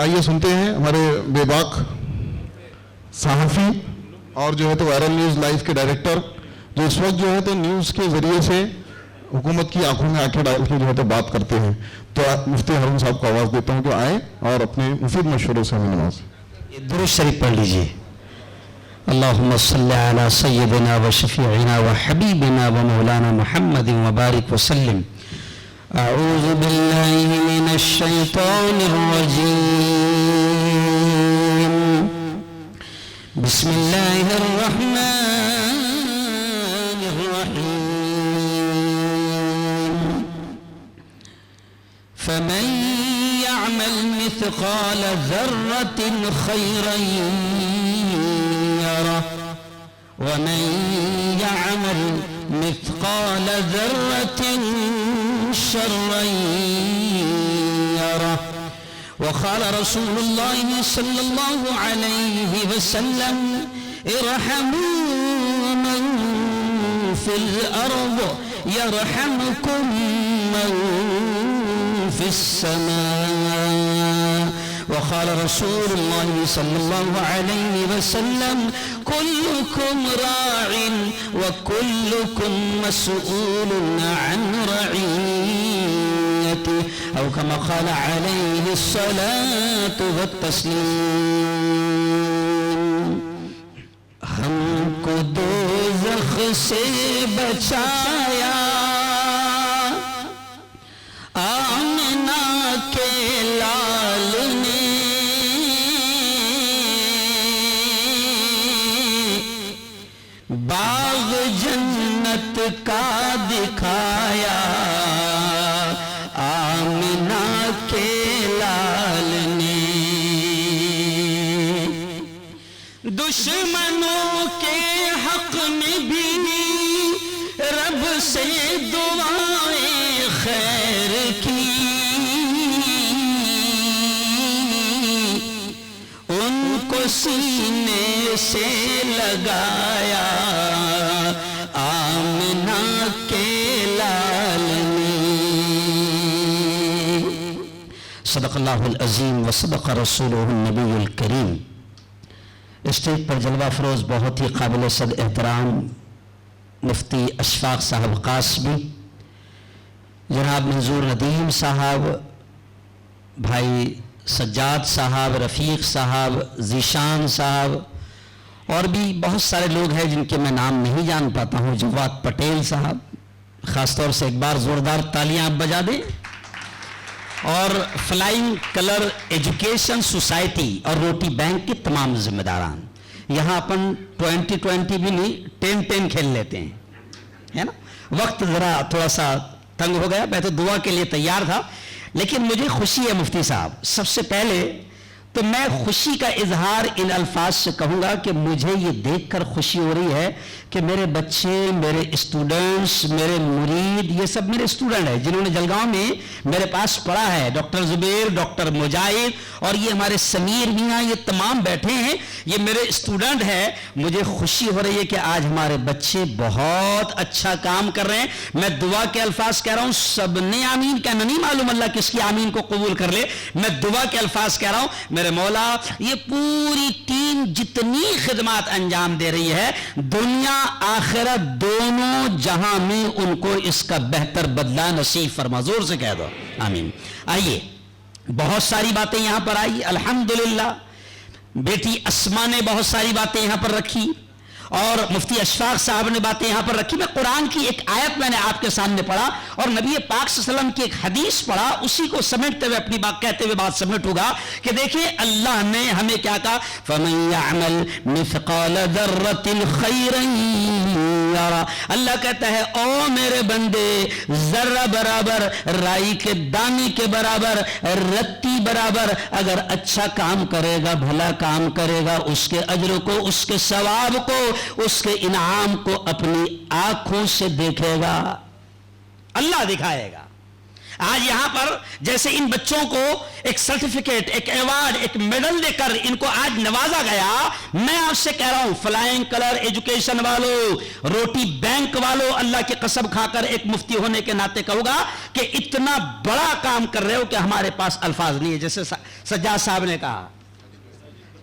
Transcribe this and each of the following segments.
آئیے سنتے ہیں ہمارے بے باک صحافی اور جو ہے تو وائرل نیوز لائف کے ڈائریکٹر، جو اس وقت جو ہے تو نیوز کے ذریعے سے حکومت کی آنکھوں میں آنکھیں ڈال کے جو ہے تو بات کرتے ہیں. تو مفتی ہارون صاحب کو آواز دیتا ہوں کہ آئیں اور اپنے مفید مشوروں سے ہمیں نواز. درود شریف پڑھ لیجیے. اللہم صلی علی سیدنا و شفیعنا و حبیبنا و مولانا محمد وبارک وسلم. اعوذ باللہ من الشیطان الرجیم. بسم اللہ الرحمن الرحیم. فمن يعمل مثقال ذرة خيرا يره ومن يعمل مثقال ذرة شرا يره. وقال رسول الله صلى الله عليه وسلم ارحموا من في الأرض يرحمكم من في السماء. وقال رسول الله صلى الله عليه وسلم كلكم راع وكلكم مسؤول عن رعيته، أو كما قال عليه الصلاة والتسليم. ہم کو دوزخ سے بچایا آمنہ کے لال نے، باغ جنت کا دکھایا آمنہ کے لال نے. دشمنوں کے حق میں بھی رب سے دعائیں خیر کی، ان کو سینے سے لگایا آمنہ کے لال نے. صدق اللہ العظیم و صدق رسولہ النبی الکریم. اسٹیج پر جلوہ افروز بہت ہی قابل صد احترام مفتی اشفاق صاحب قاسمی، جناب منظور ندیم صاحب، بھائی سجاد صاحب، رفیق صاحب، ذیشان صاحب، اور بھی بہت سارے لوگ ہیں جن کے میں نام نہیں جان پاتا ہوں. جواد پٹیل صاحب، خاص طور سے ایک بار زوردار تالیاں آپ بجا دیں. اور فلائنگ کلر ایجوکیشن سوسائٹی اور روٹی بینک کے تمام ذمہ داران. یہاں اپن 20-20 بھی نہیں 10-10 کھیل لیتے ہیں، ہے نا. وقت ذرا تھوڑا سا تنگ ہو گیا، میں تو دعا کے لیے تیار تھا، لیکن مجھے خوشی ہے مفتی صاحب. سب سے پہلے تو میں خوشی کا اظہار ان الفاظ سے کہوں گا کہ مجھے یہ دیکھ کر خوشی ہو رہی ہے کہ میرے بچے، میرے اسٹوڈنٹس، میرے مرید، یہ سب میرے اسٹوڈنٹ ہیں جنہوں نے جلگاؤں میں میرے پاس پڑھا ہے. ڈاکٹر زبیر، ڈاکٹر مجاہد اور یہ ہمارے سمیر میاں، یہ تمام بیٹھے ہیں، یہ میرے اسٹوڈنٹ ہیں. مجھے خوشی ہو رہی ہے کہ آج ہمارے بچے بہت اچھا کام کر رہے ہیں. میں دعا کے الفاظ کہہ رہا ہوں، سب نے آمین کہنا نہیں معلوم اللہ کس کی آمین کو قبول کر لے. میں دعا کے الفاظ کہہ رہا ہوں، میرے مولا یہ پوری ٹیم جتنی خدمات انجام دے رہی ہے، دنیا آخرت دونوں جہاں میں ان کو اس کا بہتر بدلہ نصیب فرما. زور سے کہہ دو آمین. آئیے، بہت ساری باتیں یہاں پر آئی الحمدللہ. بیٹی اسما نے بہت ساری باتیں یہاں پر رکھی اور مفتی اشفاق صاحب نے باتیں یہاں پر رکھی. میں قرآن کی ایک آیت میں نے آپ کے سامنے پڑھا اور نبی پاک صلی اللہ علیہ وسلم کی ایک حدیث پڑھا، اسی کو سمیٹتے ہوئے اپنی بات کہتے ہوئے بات سمیٹوں گا کہ دیکھیں اللہ نے ہمیں کیا کہا، فَمَن يَعْمَلْ مِثْقَالَ ذَرَّةٍ خَيْرًا يَرَهُ. اللہ کہتا ہے او میرے بندے، ذرہ برابر، رائی کے دانے کے برابر، رتی برابر اگر اچھا کام کرے گا، بھلا کام کرے گا، اس کے اجر کو، اس کے ثواب کو، اس کے انعام کو اپنی آنکھوں سے دیکھے گا. اللہ دکھائے گا. آج یہاں پر جیسے ان بچوں کو ایک سرٹیفکیٹ، ایک ایوارڈ، ایک میڈل دے کر ان کو آج نوازا گیا، میں آپ سے کہہ رہا ہوں فلائنگ کلر ایجوکیشن والوں، روٹی بینک والوں، اللہ کی قسم کھا کر ایک مفتی ہونے کے ناطے کہوں گا کہ اتنا بڑا کام کر رہے ہو کہ ہمارے پاس الفاظ نہیں ہے. جیسے سجاد صاحب نے کہا،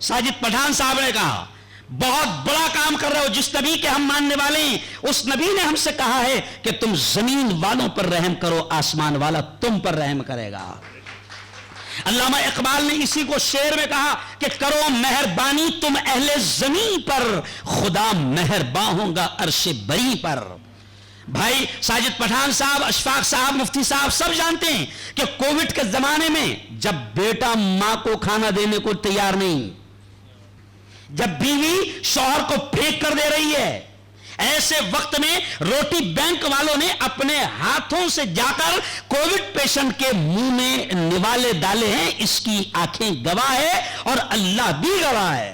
ساجد پٹھان صاحب نے کہا، بہت بڑا کام کر رہے ہو. جس نبی کے ہم ماننے والے ہیں اس نبی نے ہم سے کہا ہے کہ تم زمین والوں پر رحم کرو، آسمان والا تم پر رحم کرے گا. علامہ اقبال نے اسی کو شعر میں کہا کہ کرو مہربانی تم اہل زمین پر، خدا مہرباں ہوگا عرش بری پر. بھائی ساجد پٹھان صاحب، اشفاق صاحب، مفتی صاحب سب جانتے ہیں کہ کووڈ کے زمانے میں جب بیٹا ماں کو کھانا دینے کو تیار نہیں، جب بیوی شوہر کو پھینک کر دے رہی ہے، ایسے وقت میں روٹی بینک والوں نے اپنے ہاتھوں سے جا کر کووڈ پیشنٹ کے منہ میں نوالے ڈالے ہیں. اس کی آنکھیں گواہ ہے اور اللہ بھی گواہ ہے.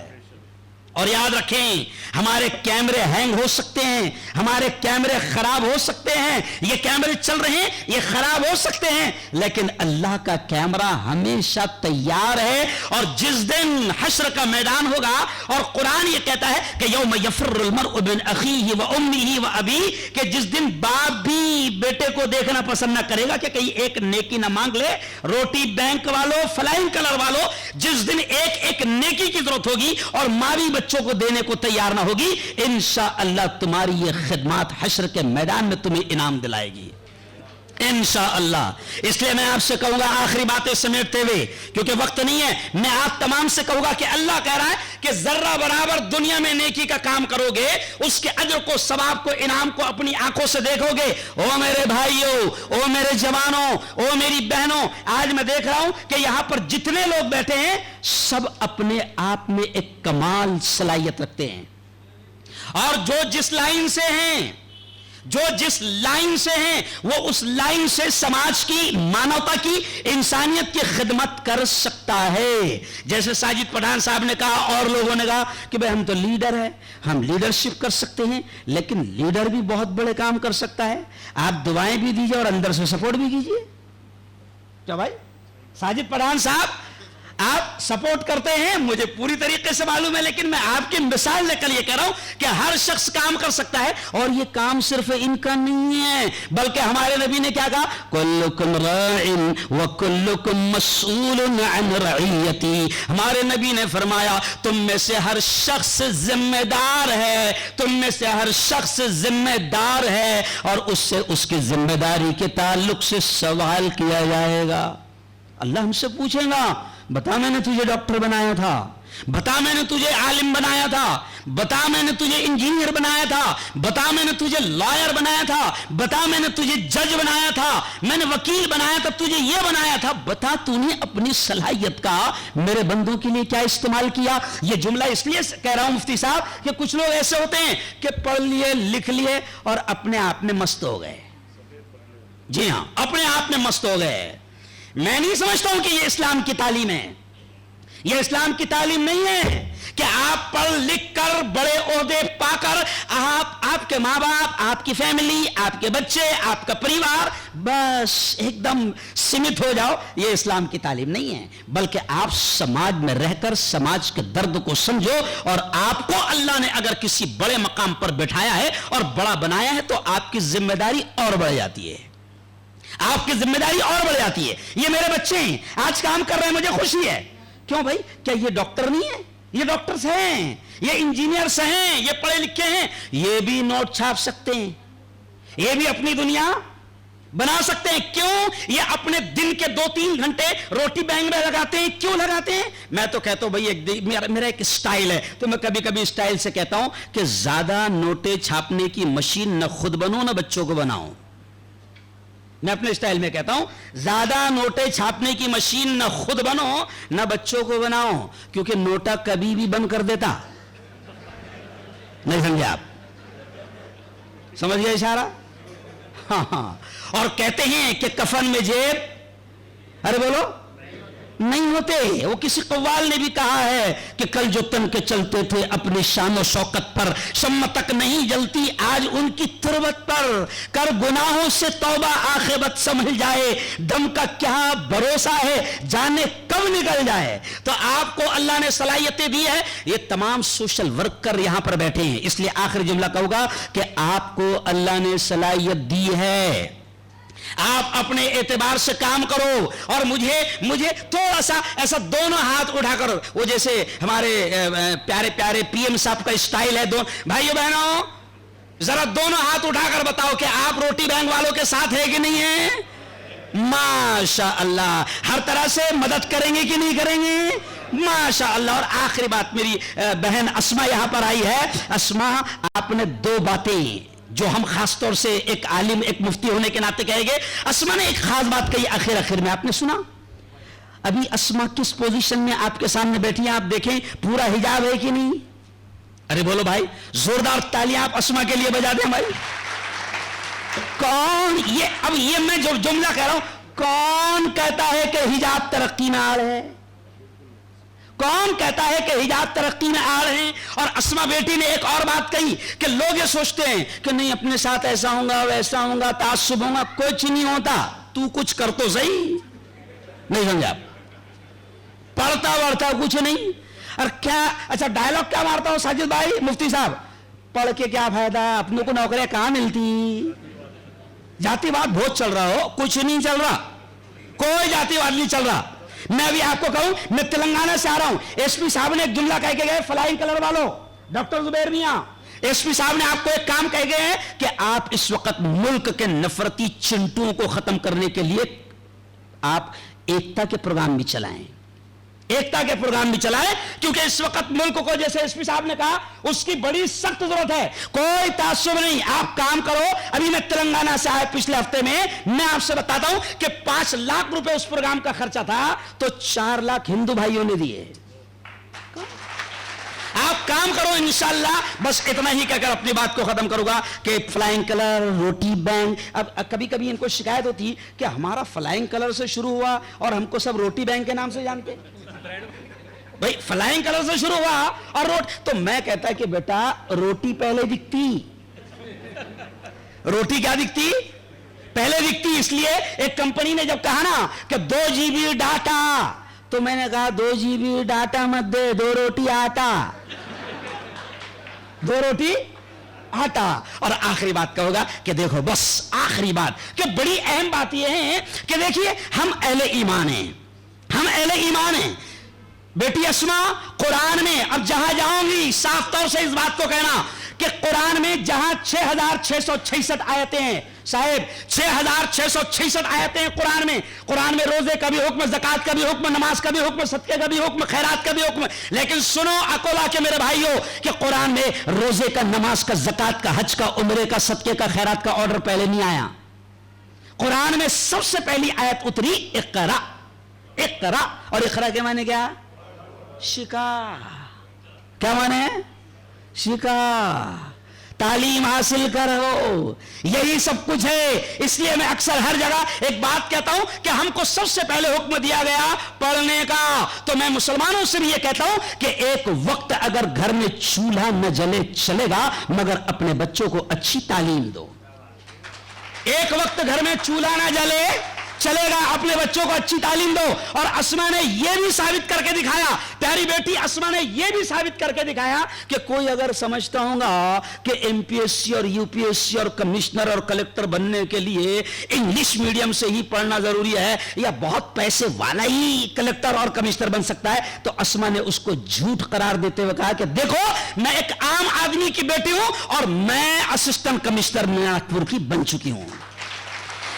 اور یاد رکھیں ہمارے کیمرے ہینگ ہو سکتے ہیں، ہمارے کیمرے خراب ہو سکتے ہیں، یہ کیمرے چل رہے ہیں یہ خراب ہو سکتے ہیں، لیکن اللہ کا کیمرہ ہمیشہ تیار ہے. اور جس دن حشر کا میدان ہوگا، اور قرآن یہ کہتا ہے کہ یوم یفر المرء من اخیہ و امہ و ابیہ، کہ جس دن باپ بھی بیٹے کو دیکھنا پسند نہ کرے گا کہ کہیں ایک نیکی نہ مانگ لے. روٹی بینک والوں، فلائنگ کلر والوں، جس دن ایک ایک نیکی کی ضرورت ہوگی اور ماں بھی بچوں کو دینے کو تیار نہ ہوگی، انشاءاللہ تمہاری یہ خدمات حشر کے میدان میں تمہیں انعام دلائے گی انشاءاللہ. اس لیے میں آپ سے کہوں گا آخری باتیں سمیٹتے ہوئے، کیونکہ وقت نہیں ہے، میں آپ تمام سے کہوں گا کہ اللہ کہہ رہا ہے کہ ذرہ برابر دنیا میں نیکی کا کام کرو گے، اس کے اجر کو، ثواب کو، انعام کو اپنی آنکھوں سے دیکھو گے. او میرے بھائیوں، او میرے جوانوں، او میری بہنوں، آج میں دیکھ رہا ہوں کہ یہاں پر جتنے لوگ بیٹھے ہیں سب اپنے آپ میں ایک کمال صلاحیت رکھتے ہیں، اور جو جس لائن سے ہیں، جو جس لائن سے ہیں، وہ اس لائن سے سماج کی، مانوتا کی، انسانیت کی خدمت کر سکتا ہے. جیسے ساجد پٹھان صاحب نے کہا اور لوگوں نے کہا کہ بھئی ہم تو لیڈر ہیں، ہم لیڈرشپ کر سکتے ہیں، لیکن لیڈر بھی بہت بڑے کام کر سکتا ہے. آپ دعائیں بھی دیجئے اور اندر سے سپورٹ بھی کیجئے. کیا بھائی ساجد پٹھان صاحب آپ سپورٹ کرتے ہیں، مجھے پوری طریقے سے معلوم ہے، لیکن میں آپ کی مثال لے کر یہ کہہ رہا ہوں کہ ہر شخص کام کر سکتا ہے. اور یہ کام صرف ان کا نہیں ہے، بلکہ ہمارے نبی نے کیا کہا؟ کلکم راع وکلکم مسئول عن رعیتی. ہمارے نبی نے فرمایا تم میں سے ہر شخص ذمہ دار ہے، تم میں سے ہر شخص ذمہ دار ہے، اور اس سے اس کی ذمہ داری کے تعلق سے سوال کیا جائے گا. اللہ ہم سے پوچھے گا بتا میں نے تجھے ڈاکٹر بنایا تھا، بتا میں نے تجھے عالم بنایا تھا، بتا میں نے تجھے انجینئر بنایا تھا، بتا میں نے تجھے لائر بنایا تھا، بتا میں نے تجھے جج بنایا تھا، میں نے وکیل بنایا تھا، تجھے یہ بنایا تھا، بتا تو نے اپنی صلاحیت کا میرے بندوں کے لیے کیا استعمال کیا. یہ جملہ اس لیے کہہ رہا ہوں مفتی صاحب کہ کچھ لوگ ایسے ہوتے ہیں کہ پڑھ لیے، لکھ لیے اور اپنے آپ میں مست ہو گئے. جی ہاں، اپنے آپ میں مست ہو گئے. میں نہیں سمجھتا ہوں کہ یہ اسلام کی تعلیم ہے. یہ اسلام کی تعلیم نہیں ہے کہ آپ پڑھ لکھ کر بڑے عہدے پا کر آپ کے ماں باپ، آپ کی فیملی، آپ کے بچے، آپ کا پریوار بس ایک دم سمت ہو جاؤ. یہ اسلام کی تعلیم نہیں ہے، بلکہ آپ سماج میں رہ کر سماج کے درد کو سمجھو. اور آپ کو اللہ نے اگر کسی بڑے مقام پر بٹھایا ہے اور بڑا بنایا ہے تو آپ کی ذمہ داری اور بڑھ جاتی ہے، آپ کی ذمہ داری اور بڑھ جاتی ہے. یہ میرے بچے ہیں، آج کام کر رہے ہیں، مجھے خوشی ہے. کیوں بھائی؟ کیا یہ ڈاکٹر نہیں ہے؟ یہ ڈاکٹرز ہیں، یہ انجینئرز ہیں، یہ پڑھے لکھے ہیں، یہ بھی نوٹ چھاپ سکتے ہیں، یہ بھی اپنی دنیا بنا سکتے ہیں. کیوں؟ یہ اپنے دن کے 2-3 گھنٹے روٹی بینک میں لگاتے ہیں. کیوں لگاتے ہیں؟ میں تو کہتا ہوں بھائی میرا ایک سٹائل ہے، تو میں کبھی کبھی سٹائل سے کہتا ہوں کہ زیادہ نوٹیں چھاپنے کی مشین نہ خود بنو نہ بچوں کو بناؤ. میں اپنے سٹائل میں کہتا ہوں زیادہ نوٹیں چھاپنے کی مشین نہ خود بنو نہ بچوں کو بناؤ، کیونکہ نوٹا کبھی بھی بند کر دیتا. نہیں سمجھے آپ؟ سمجھ گئے اشارہ؟ ہاں. اور کہتے ہیں کہ کفن میں جیب، ارے بولو، نہیں ہوتے. وہ کسی قوال نے بھی کہا ہے کہ کل جو تن کے چلتے تھے اپنی شان و شوکت پر, شمع تک نہیں جلتی آج ان کی تربت پر. کر گناہوں سے توبہ عاقبت سنبھل جائے, دم کا کیا بھروسہ ہے جانے کب نکل جائے. تو آپ کو اللہ نے صلاحیتیں دی ہے. یہ تمام سوشل ورکر یہاں پر بیٹھے ہیں, اس لیے آخر جملہ کہوں گا کہ آپ کو اللہ نے صلاحیت دی ہے, آپ اپنے اعتبار سے کام کرو. اور مجھے تھوڑا سا ایسا دونوں ہاتھ اٹھا کر, وہ جیسے ہمارے پیارے پیارے پی ایم صاحب کا اسٹائل ہے, بھائیو بہنوں ذرا دونوں ہاتھ اٹھا کر بتاؤ کہ آپ روٹی بینک والوں کے ساتھ ہے کہ نہیں ہے؟ ماشاء اللہ. ہر طرح سے مدد کریں گے کہ نہیں کریں گے؟ ماشاء اللہ. اور آخری بات, میری بہن اسما یہاں پر آئی ہے. اسما, آپ نے دو باتیں جو ہم خاص طور سے ایک عالم ایک مفتی ہونے کے ناطے کہیں گے. اسما نے ایک خاص بات کہی آخر میں, آپ نے سنا؟ ابھی اسما کس پوزیشن میں آپ کے سامنے بیٹھی ہیں, آپ دیکھیں پورا حجاب ہے کہ نہیں؟ ارے بولو بھائی, زوردار تالیاں آپ اسما کے لیے بجا دیں بھائی. کون یہ میں جو جملہ کہہ رہا ہوں, کون کہتا ہے کہ حجاب ترقی میں آڑ ہے؟ کون کہتا ہے کہ حجاب ترقی میں آڑ ہیں؟ اور اسما بیٹی نے ایک اور بات کہی کہ لوگ یہ سوچتے ہیں کہ نہیں اپنے ساتھ ایسا ہوگا ویسا ہوگا, تعصب ہوگا. کچھ نہیں ہوتا, تو کچھ کر تو صحیح. نہیں سمجھا؟ پڑھتا وڑھتا کچھ نہیں. اور کیا اچھا ڈائلگ کیا مارتا ہو ساجد بھائی مفتی صاحب, پڑھ کے کیا فائدہ, اپنوں کو نوکریاں کہاں ملتی؟ جاتی واد بہت چل رہا ہو, کچھ نہیں چل رہا, کوئی جاتی واد نہیں چل رہا. میں ابھی آپ کو کہوں, میں تلنگانہ سے آ رہا ہوں, ایس پی صاحب نے ایک جملہ کہہ کے گئے, فلائنگ کلر والوں, ڈاکٹر زبیر میاں, ایس پی صاحب نے آپ کو ایک کام کہہ گئے ہیں کہ آپ اس وقت ملک کے نفرتی چنٹوں کو ختم کرنے کے لیے آپ ایکتا کے پروگرام بھی چلائیں, ایکتا کے پروگرام بھی چلائیں, کیونکہ اس وقت ملک کو جیسے ایس پی صاحب نے کہا اس کی بڑی سخت ضرورت ہے. کوئی تعصب نہیں, آپ کام کرو. ابھی میں تلنگانہ سے آئے پچھلے ہفتے میں آپ سے بتاتا ہوں کہ 5 لاکھ روپے اس پروگرام کا خرچہ تھا, تو 4 لاکھ ہندو بھائیوں نے دیے. آپ کام کرو انشاءاللہ. بس اتنا ہی کہہ کر اپنی بات کو ختم کروں گا کہ فلائنگ کلر, روٹی بینک. اب کبھی کبھی ان کو شکایت ہوتی کہ ہمارا فلائنگ کلر سے شروع ہوا اور ہم کو سب روٹی بینک کے نام سے جانتے. بھائی فلائنگ کلر سے شروع ہوا اور تو میں کہتا کہ بیٹا روٹی پہلے دکھتی, روٹی کیا دکھتی؟ پہلے دکھتی. اس لیے ایک کمپنی نے جب کہا نا کہ 2 GB ڈاٹا, تو میں نے کہا 2 GB ڈاٹا مت دے, 2 روٹی آٹا, 2 روٹی آٹا. اور آخری بات کہوں گا کہ دیکھو بس آخری بات کہ بڑی اہم بات یہ ہے کہ دیکھیے ہم اہل ایمان ہیں, ہم اہل ایمان ہیں. بیٹی اسما, قرآن میں اب جہاں جاؤں گی صاف طور سے اس بات کو کہنا کہ قرآن میں جہاں 6666 آیتیں ہیں, صاحب 6666 آیتیں ہیں قرآن میں روزے کا بھی حکم, زکات کا بھی حکم, نماز کا بھی حکم, صدقے کا بھی حکم, خیرات کا بھی حکم. لیکن سنو اکولا کے میرے بھائیوں کہ قرآن میں روزے کا, نماز کا, زکات کا, حج کا, عمرے کا, صدقے کا, خیرات کا آرڈر پہلے نہیں آیا. قرآن میں سب سے پہلی آیت اتری اقرا, اقرا. اور اقرا کے معنی کیا؟ شکا. کیا معنی ہے؟ شکا, تعلیم حاصل کرو, یہی سب کچھ ہے. اس لیے میں اکثر ہر جگہ ایک بات کہتا ہوں کہ ہم کو سب سے پہلے حکم دیا گیا پڑھنے کا. تو میں مسلمانوں سے بھی یہ کہتا ہوں کہ ایک وقت اگر گھر میں چولہا نہ جلے چلے گا, مگر اپنے بچوں کو اچھی تعلیم دو. ایک وقت گھر میں چولہا نہ جلے چلے گا, اپنے بچوں کو اچھی تعلیم دو. اور اسما نے یہ بھی ثابت کر کے دکھایا, پیاری بیٹی اسما نے یہ بھی ثابت کر کے دکھایا کہ کوئی اگر سمجھتا ہوگا کہ ایم پی ایس سی اور یو پی ایس سی اور کمشنر اور کلیکٹر بننے کے لیے انگلش میڈیم سے ہی پڑھنا ضروری ہے یا بہت پیسے والا ہی کلیکٹر اور کمشنر بن سکتا ہے, تو اسما نے اس کو جھوٹ قرار دیتے ہوئے کہا کہ دیکھو میں ایک عام آدمی کی بیٹی ہوں اور میں اسسٹنٹ کمشنر ناگپور کی بن چکی ہوں.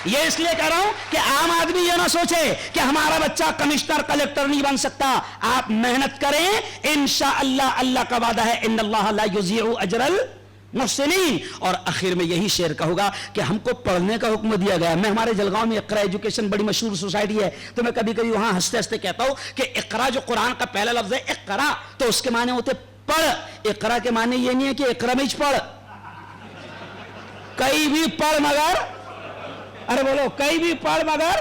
یہ اس لیے کہہ رہا ہوں کہ عام آدمی یہ نہ سوچے کہ ہمارا بچہ کمشنر کلیکٹر نہیں بن سکتا. آپ محنت کریں, انشاءاللہ اللہ کا وعدہ ہے ان اللہ لا یضیع اجر المحسنین. اور آخر میں یہی شعر کہوں گا کہ ہم کو پڑھنے کا حکم دیا گیا. میں ہمارے جلگاؤں میں اقرا ایجوکیشن بڑی مشہور سوسائٹی ہے, تو میں کبھی کبھی وہاں ہنستے ہنستے کہتا ہوں کہ اقرا جو قرآن کا پہلا لفظ ہے اقرا, تو اس کے معنی ہوتے پڑھ. اقرا کے معنی یہ نہیں ہے کہ اقرا میں پڑھ, کئی بھی پڑھ مگر, ارے بولو کئی بھی پڑھ مگر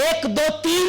1 2 3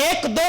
1 2